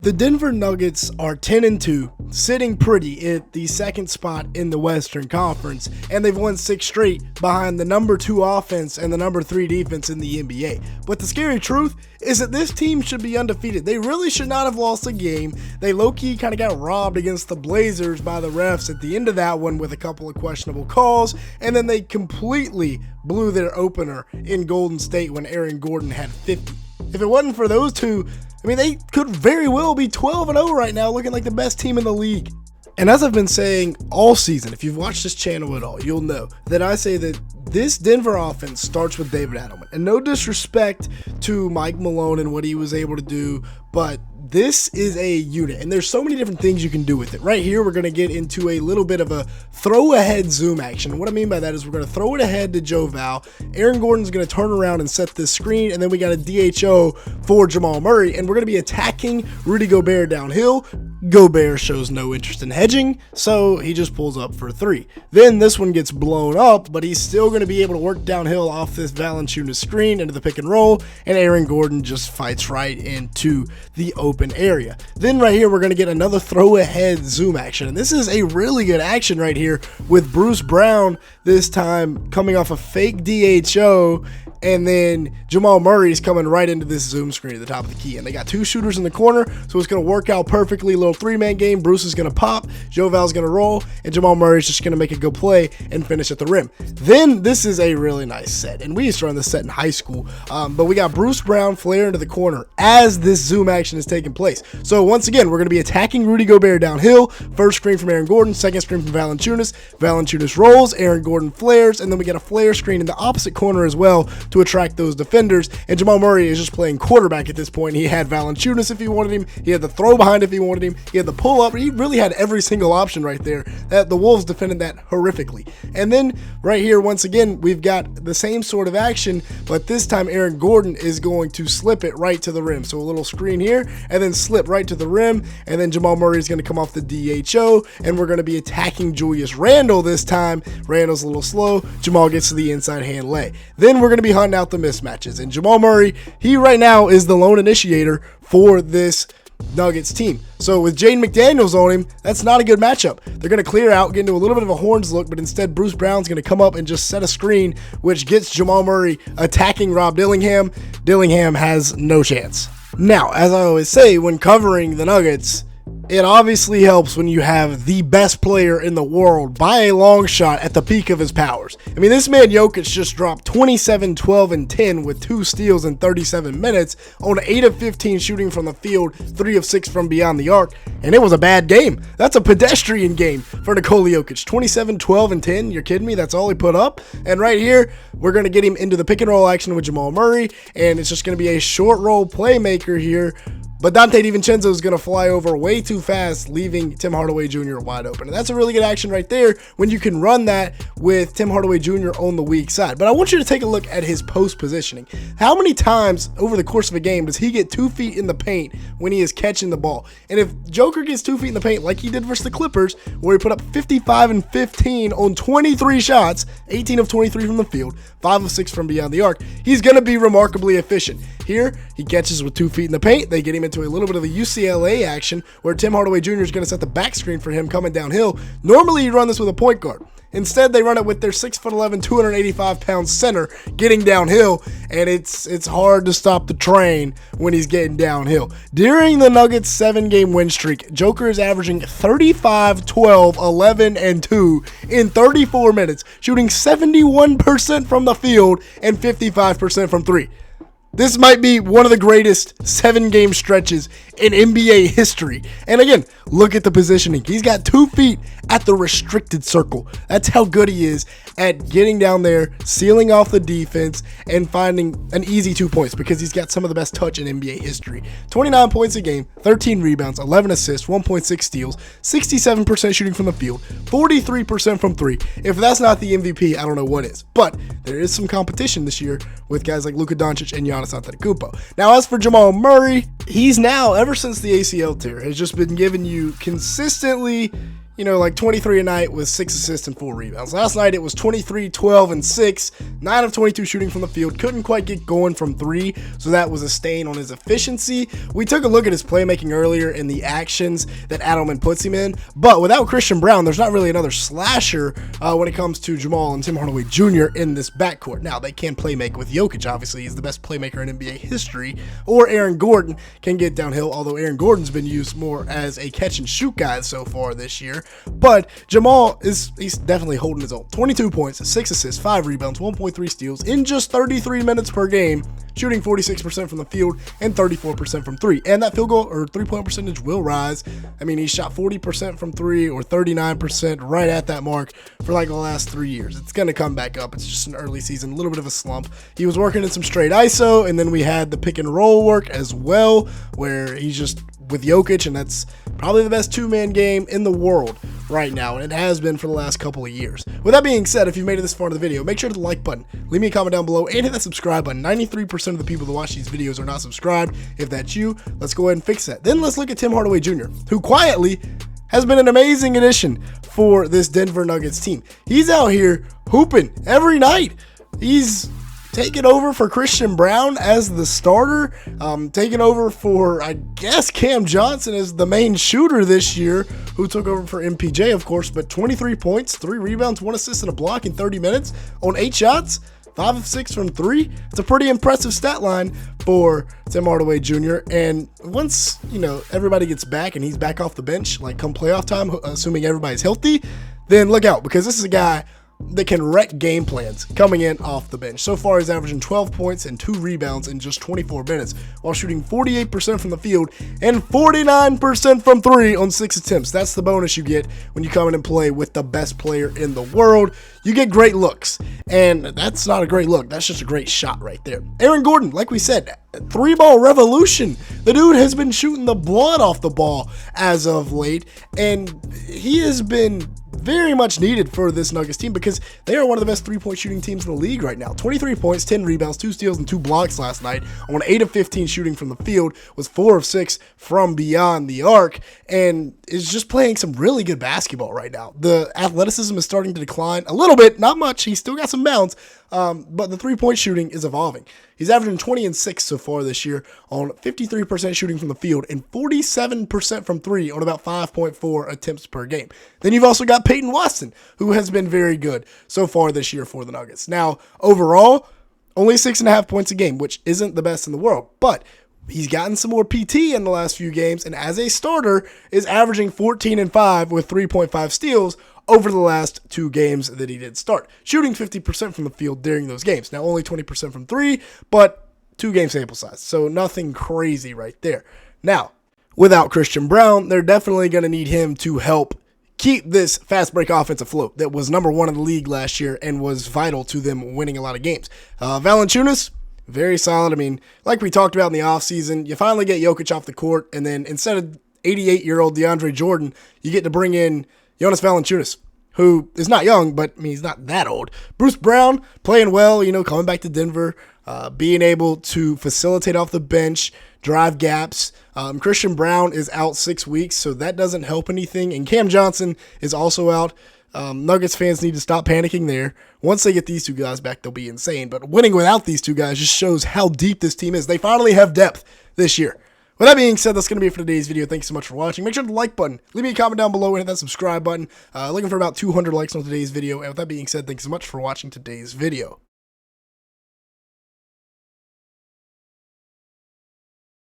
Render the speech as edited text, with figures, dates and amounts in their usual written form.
The Denver Nuggets are 10-2, sitting pretty at the second spot in the Western Conference, and they've won 6 straight behind the number 2 offense and the number 3 defense in the NBA. But the scary truth is that this team should be undefeated. They really should not have lost a game. They low-key kind of got robbed against the Blazers by the refs at the end of that one with a couple of questionable calls, and then they completely blew their opener in Golden State when Aaron Gordon had 50. If it wasn't for those two, they could very well be 12-0 right now, looking like the best team in the league. And as I've been saying all season, if you've watched this channel at all, you'll know that I say that this Denver offense starts with David Adelman. And no disrespect to Mike Malone and what he was able to do, but this is a unit, and there's so many different things you can do with it. Right here, we're going to get into a little bit of a throw-ahead zoom action. And what I mean by that is we're going to throw it ahead to Joe Val. Aaron Gordon's going to turn around and set this screen, and then we got a DHO for Jamal Murray, and we're going to be attacking Rudy Gobert downhill. Gobert shows no interest in hedging, so he just pulls up for 3. Then this one gets blown up, but he's still going to be able to work downhill off this Valanciunas screen into the pick and roll, and Aaron Gordon just fights right into the open area. Then right here, we're going to get another throw ahead zoom action, and this is a really good action right here with Bruce Brown this time coming off a fake DHO, and then Jamal Murray is coming right into this zoom screen at the top of the key, and they got 2 shooters in the corner, so it's going to work out perfectly. Little 3-man game. Bruce is going to pop, Joe Val's going to roll, and Jamal Murray is just going to make a good play and finish at the rim. Then this is a really nice set, and we used to run this set in high school, but we got Bruce Brown flare into the corner as this zoom action is taking place. So once again, we're going to be attacking Rudy Gobert downhill. First screen from Aaron Gordon, second screen from Valanciunas. Valanciunas rolls, Aaron Gordon flares, and then we get a flare screen in the opposite corner as well to attract those defenders. And Jamal Murray is just playing quarterback at this point. He had Valanciunas if he wanted him. He had the throw behind if he wanted him. He had the pull up. He really had every single option right there. That the Wolves defended that horrifically. And then right here, once again, we've got the same sort of action, but this time Aaron Gordon is going to slip it right to the rim. So a little screen here, and then slip right to the rim, and then Jamal Murray is going to come off the DHO, and we're going to be attacking Julius Randle this time. Randle's a little slow. Jamal gets to the inside hand lay. Then we're going to be hunting out the mismatches, and Jamal Murray, he right now is the lone initiator for this Nuggets team. So with Jaden McDaniels on him, that's not a good matchup. They're going to clear out, get into a little bit of a horns look, but instead Bruce Brown's going to come up and just set a screen, which gets Jamal Murray attacking Rob Dillingham. Dillingham has no chance. Now, as I always say, when covering the Nuggets, it obviously helps when you have the best player in the world by a long shot at the peak of his powers. This man Jokic just dropped 27, 12, and 10 with 2 steals in 37 minutes on 8 of 15 shooting from the field, 3 of 6 from beyond the arc, and it was a bad game. That's a pedestrian game for Nikola Jokic. 27, 12, and 10, you're kidding me? That's all he put up? And right here, we're going to get him into the pick and roll action with Jamal Murray, and it's just going to be a short roll playmaker here. But Dante DiVincenzo is going to fly over way too fast, leaving Tim Hardaway Jr. wide open. And that's a really good action right there when you can run that with Tim Hardaway Jr. on the weak side. But I want you to take a look at his post positioning. How many times over the course of a game does he get 2 feet in the paint when he is catching the ball? And if Joker gets 2 feet in the paint like he did versus the Clippers, where he put up 55 and 15 on 23 shots, 18 of 23 from the field, 5 of 6 from beyond the arc, he's going to be remarkably efficient. Here, he catches with 2 feet in the paint. They get him into a little bit of a UCLA action where Tim Hardaway Jr. is going to set the back screen for him coming downhill. Normally, you run this with a point guard. Instead, they run it with their 6'11", 285-pound center getting downhill, and it's hard to stop the train when he's getting downhill. During the Nuggets' 7-game win streak, Joker is averaging 35, 12, 11, and 2 in 34 minutes, shooting 71% from the field and 55% from 3. This might be one of the greatest 7-game stretches in NBA history. And again, look at the positioning. He's got 2 feet at the restricted circle. That's how good he is at getting down there, sealing off the defense, and finding an easy 2 points because he's got some of the best touch in NBA history. 29 points a game, 13 rebounds, 11 assists, 1.6 steals, 67% shooting from the field, 43% from 3. If that's not the MVP, I don't know what is. But there is some competition this year with guys like Luka Doncic and Giannis Antetokounmpo. Now, as for Jamal Murray, he's now, ever since the ACL tear, has just been giving you consistently, like 23 a night with 6 assists and 4 rebounds. Last night it was 23, 12, and 6, 9 of 22 shooting from the field. Couldn't quite get going from 3, so that was a stain on his efficiency. We took a look at his playmaking earlier in the actions that Adelman puts him in, but without Christian Brown, there's not really another slasher when it comes to Jamal and Tim Hardaway Jr. in this backcourt. Now, they can playmake with Jokic, obviously. He's the best playmaker in NBA history, or Aaron Gordon can get downhill, although Aaron Gordon's been used more as a catch-and-shoot guy so far this year. But Jamal he's definitely holding his own. 22 points, 6 assists, 5 rebounds, 1.3 steals in just 33 minutes per game, shooting 46% from the field and 34% from 3. And that field goal or 3-point percentage will rise. I mean, he shot 40% from 3 or 39% right at that mark for like the last 3 years. It's going to come back up. It's just an early season, a little bit of a slump. He was working in some straight ISO, and then we had the pick and roll work as well, where he's just with Jokic, and that's probably the best two-man game in the world right now, and it has been for the last couple of years. With that being said, if you've made it this far in the video, make sure to hit the like button, leave me a comment down below, and hit that subscribe button. 93% of the people that watch these videos are not subscribed. If that's you, let's go ahead and fix that. Then let's look at Tim Hardaway Jr., who quietly has been an amazing addition for this Denver Nuggets team. He's out here hooping every night. He's taking over for Christian Brown as the starter, taking over for, I guess, Cam Johnson as the main shooter this year, who took over for MPJ, of course, but 23 points, 3 rebounds, 1 assist, and a block in 30 minutes on 8 shots, 5 of 6 from 3. It's a pretty impressive stat line for Tim Hardaway Jr., and once, everybody gets back and he's back off the bench, like come playoff time, assuming everybody's healthy, then look out, because this is a guy that can wreck game plans coming in off the bench. So far, he's averaging 12 points and 2 rebounds in just 24 minutes, while shooting 48% from the field and 49% from 3 on 6 attempts. That's the bonus you get when you come in and play with the best player in the world. You get great looks, and that's not a great look. That's just a great shot right there. Aaron Gordon, like we said, 3-ball revolution. The dude has been shooting the blood off the ball as of late, and he has been very much needed for this Nuggets team because they are one of the best 3-point shooting teams in the league right now. 23 points, 10 rebounds, 2 steals, and 2 blocks last night on 8 of 15 shooting from the field, was 4 of 6 from beyond the arc, and is just playing some really good basketball right now. The athleticism is starting to decline a little bit, not much. He's still got some bounce, but the 3-point shooting is evolving. He's averaging 20 and 6 so far this year on 53% shooting from the field and 47% from 3 on about 5.4 attempts per game. Then you've also got Peyton Watson, who has been very good so far this year for the Nuggets. Now, overall, only 6.5 points a game, which isn't the best in the world, but he's gotten some more PT in the last few games, and as a starter is averaging 14 and 5 with 3.5 steals over the last 2 games that he did start, shooting 50% from the field during those games. Now, only 20% from 3, but 2-game sample size, so nothing crazy right there. Now, without Christian Brown, they're definitely going to need him to help keep this fast break offense afloat that was number 1 in the league last year and was vital to them winning a lot of games. Valanciunas, very solid. I mean, like we talked about in the offseason, you finally get Jokic off the court, and then instead of 88-year-old DeAndre Jordan, you get to bring in Jonas Valanciunas, who is not young, but I mean, he's not that old. Bruce Brown playing well, coming back to Denver, being able to facilitate off the bench, drive gaps. Christian Brown is out 6 weeks, so that doesn't help anything. And Cam Johnson is also out. Nuggets fans need to stop panicking there. Once they get these 2 guys back, they'll be insane. But winning without these 2 guys just shows how deep this team is. They finally have depth this year. With that being said, that's going to be it for today's video. Thanks so much for watching. Make sure to hit the like button. Leave me a comment down below and hit that subscribe button. Looking for about 200 likes on today's video. And with that being said, thanks so much for watching today's video.